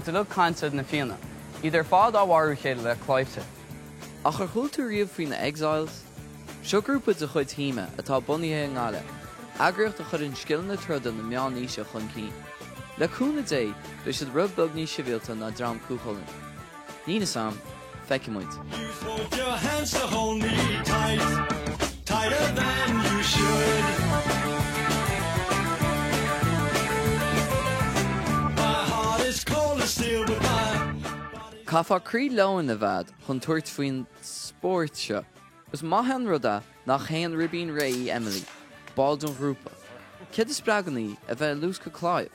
de le cansad na fianna. Idir fád á bharú chéile le cláibte. Ach ar chuiltú riamh faoin na Exiles, seo grúpa de chuid híime atá bunaithe an gáile, agriocht a chud an scileanna troda na meán níise chun cí. Le cúna dé, leis siad rud bug ní sibhialta na drám cúchailin. Nína sam, feicimuid. Hold your hands to hold me tight, tighter than you should. My heart is cold as steel, but Cafa crí lein na bhd chun tuairt faoin spórt seo. Gus maithe ruda nach chéan ribín ré Emily, báil don grúpa. Cid is braganí a bheith lús go cláibh?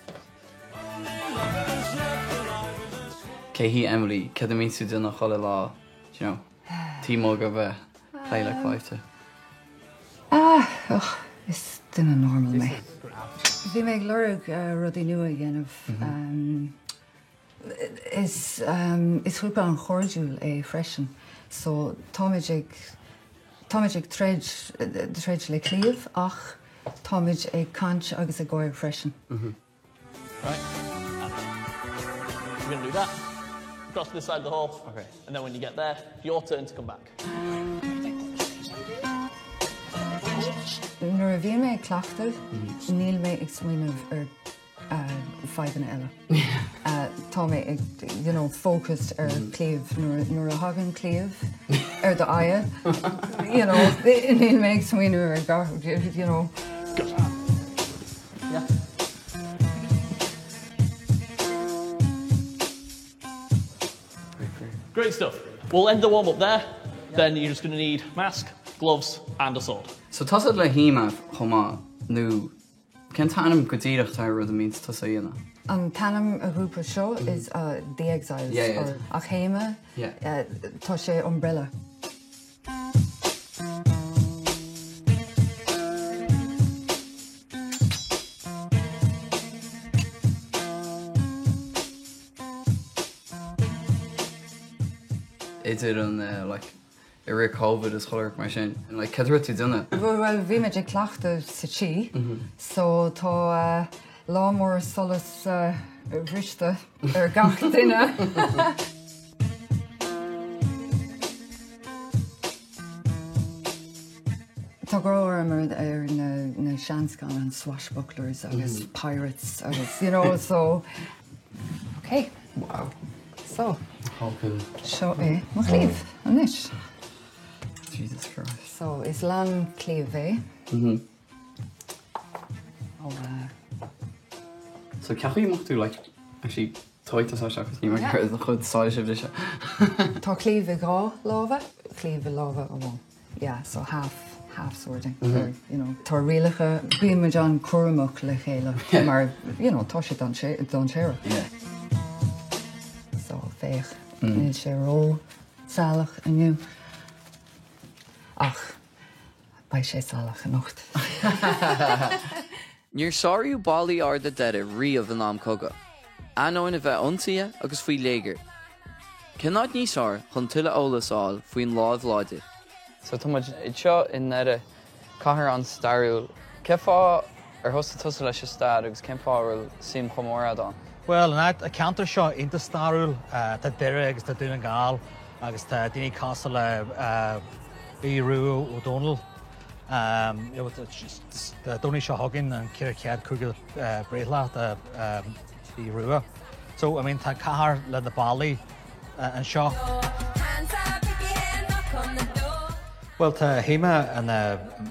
Cé hí Emily, cid a mísú duna chola lá, tímó go bheith chlé le cláibte. Is duna normal mé. Bhí méid lurg rudí nua dhéanamh. Is grúpa an chóirdiúil é freisin. So táid ag treid le clíomh ach táid ag cant agus ag gáir freisin. Right. You're going to do that. Cross this side of the hall. Okay. And then when you get there, your turn to come back. Nuair a bhí mé ag clachtail, níl mé ag smaoinemh ar faibanna eile. Tá mé ag, focused ar clíomh nuair a hagann clíomh ar do aia. Níl mé ag smaoinemh ar gar, Good. Yeah. Great stuff. We'll end the warm-up there. Then you're just going to need mask, gloves and a sword. So tasad le híimeh chomá nó cén tanam go dtíireach tá rud a míns tá dhéana? An tanam a grúpa seo is The Exiles. Or ach chéime tá sé umbrella. Idir an i ri COVID is choir mar sin. Cedra tú duna? Well, bhí me ag clachta sa tí, so tá lámór solas bhriste ar gach duine. Tá gráir ar na seanscán an swashbucklers agus pirates agus, so... Okay. Wow. So, Hopefully. seo é mo clíomh, anis. Jesus Christ. So, is lang clíomh é. So ceachaí mocht tú, actually, toitas á seachas ní mar chuir a chud sáil sibh se. Tá clíomh i gá lábha, clíomh i lábha amháin. Yeah, so half sorting. Tá rialacha bhí an cuaramach le chéile, mar, tá sé don séire. So, féich. Níl sé ró, salach aniu. Ach, ba sé salach a nocht. Níor sáirú bailí arda deire riamh an am coga. Anóin a bheith ionsaithe agus faoi léigear. Cinnáid níosár chun tuile ólasáil faoin láimh láidir. So tá seo in neidir caithear an starúil. Ce fá ar thosta tusa leis stad agus cén fáil sim chomór adán? Well, a counter shot into starúil tá deire agus tá dúna gáil agus tá daoine casa le bíú O'Donnell. Dúna seo hagann an céir cead cúgil bréithla bíú. So, I mean, tá cahar le na bailí an seo. Well, tá héime an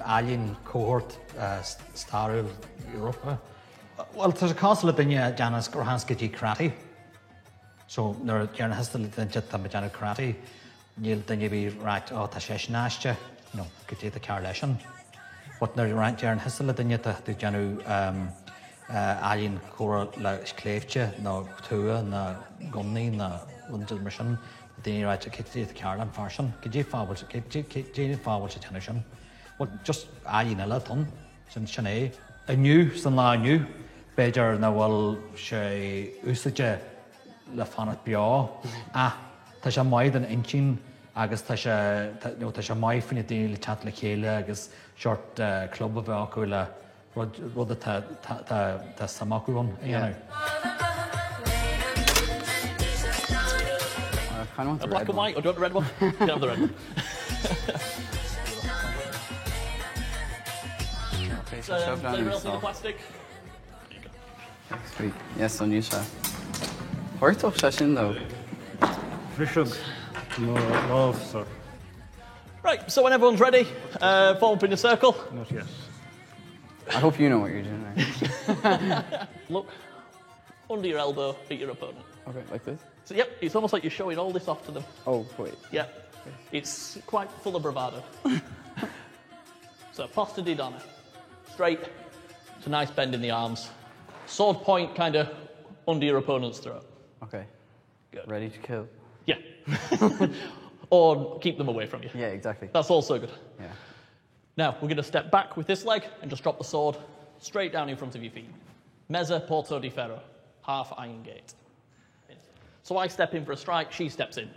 alien cohort starúil Europa. Well, there's a castle in Janis Gorhanska karate. So, there are hastal in Jitama karate. You'll then you be right, Tashesh Nashja, could take the correlation. But there right, Jaron hastal in Yata, the Janu alien core like Clavcha, no Tua, no Gumni, no Lundil Mission. Then you right to get the Caroline fashion. Could you forward to forward to Tanishan? Well, just alien a ton, since Shanae. A new, some la new. Beidir na bhfuil sé úsaide le fanna beá. Tá sé maid an inchín agus tá sé maid faoine daoine le chat le chéile agus seart club a bheith acu le rud tá samacúin. kind of want A the black red and one. white, or do you want the red one? You can have the red one. Okay, so shove down Anyone else need the yourself. plastic? Sweet. Yes, on you, sir. Hortoch session though. Frishug. No love, sir. Right, so when everyone's ready, form up in a circle. Not yet. I hope you know what you're doing. Right? Look under your elbow at your opponent. Okay, like this. So, yep, it's almost like you're showing all this off to them. Oh, wait. Yeah, it's quite full of bravado. So, posta di donna. Straight. It's a nice bend in the arms. Sword point kind of under your opponent's throat. Okay. Good. Ready to kill. Yeah. Or keep them away from you. Yeah, exactly. That's also good. Yeah. Now, we're going to step back with this leg and just drop the sword straight down in front of your feet. Mezza Porto di Ferro, half iron gate. So I step in for a strike, she steps in.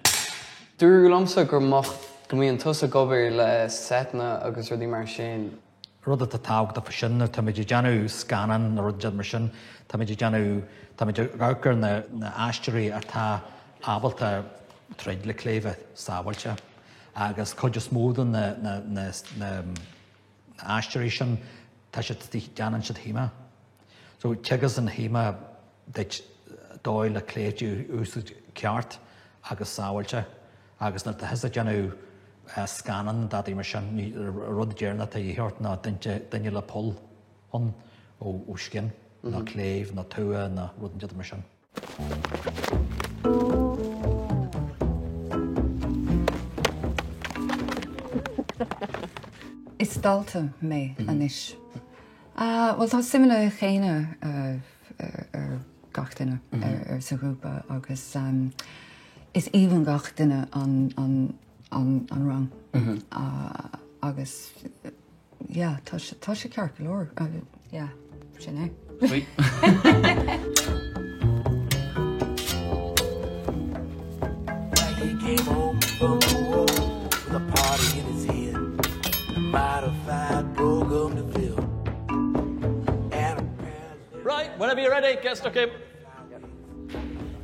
Dúrlamsa gur mocht go míon tusa gobar le setna agus rudí mar sin. Rud a tág da sin tá méidir deanú scanan na rud mar sin tá méidir deanú tá méidir gagur na aisteí ar tá ábalta treid le cléimh sábailte agus chuidir smódan na aisteí sin tá si deanan si híime. So tegas an híime deit dóil le cléitú úsad ceart agus sábailte agus na heas a deanú scanan dadí mar sin rud déarna a dhéart ná daine le pol an ó scin na cléimh na tua na rud dead mar sin. Is dalta mé anis. Well tá simime chéine gach duine ar sa grúpa agus is even gach duine an rang. Agus tá sé cear go leor sin é. Sweet. He came home from the war with a party in his head, a modified program to fill. Right, whenever you're ready, get stuck in.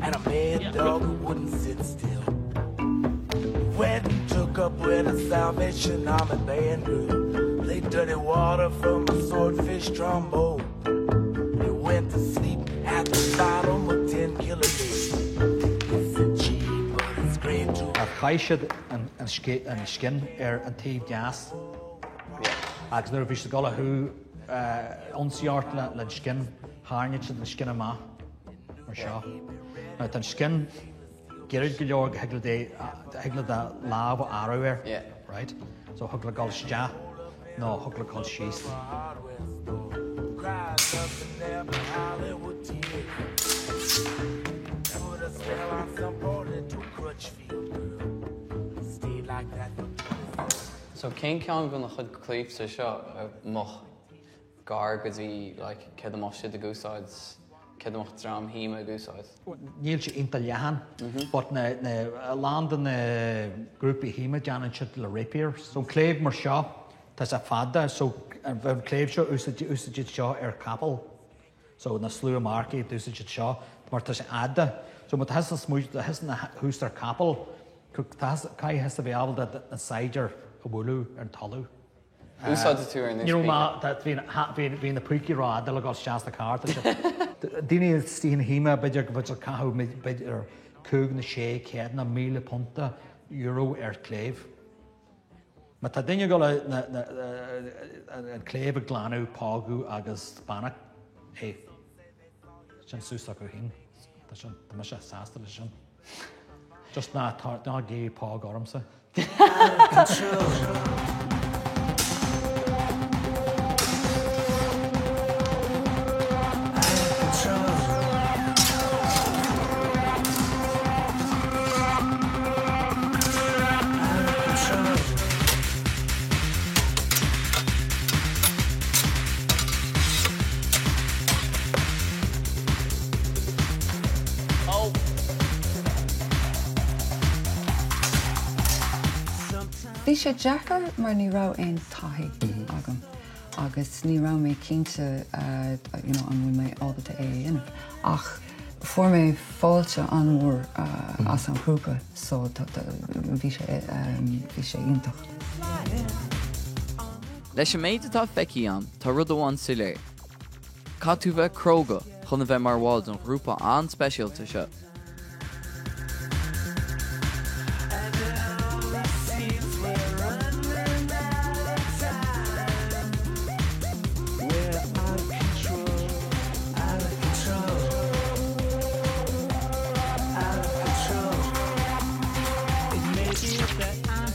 And a mad dog who wouldn't sit still. Went and took up where the Salvation Army band grew. Played dirty water from a swordfish trombone. He went to sleep at the bottom of 10 kilometers. It's cheap, but it's great too. Chaisiad an scin ar an taobh deas. Agus nuair bhí go lethú ionsaíart le scin háirneid le scin amach mar seo. Now tá scin geirid go leor heagla de láb árair. Yeah. Right? So thugla gáil steach nó thugla gáil síos. Cries up in there for Hollywood tears. Put a spell on some boy to Crutchfield girl. Stayed like that for 24. So cén ceann go na chud clíomhsa seo moch gar go dtí like cad amach siad a gúsáids, cad amach drám híime a gúsáid. Níl sé inta lehan, but na land na grúpi híime deanan siad le rapier. So cléimh mar seo, tá sa fada, so bheith cléimh seo úsaid seo ar capel. So na slú marci úsaid seo, mar tá sé ada. So mat has na smúid, has na hús ar capel, cai has a bheabal na saidir a bhúlú ar talú. Úsáid tú ar You know, ma, that bhín na puici rá, le gáil seas na carta. Dine stíon híime beidir cathú beidir cúg na sé céad na €1,000,000 ar cléimh. Ma tá daine go an cléimh a glanú págu agus banach é. Sin súsach go hín. Tá sé sásta lei sin. Just ná gé pág ormsa. Bhí sé deachar mar ní rá aon taithí agam. Agus ní rá mé cínte an bhfuil mé ábalta é dhéanamh. Ach for mé fáilte anmór as an grúpa, so bhí sé iontach. Leis an méid atá feici an, tá rud amháin siléir. Cá tú bheith cróga chun a bheith mar bháil don grúpa an speisialta seo. That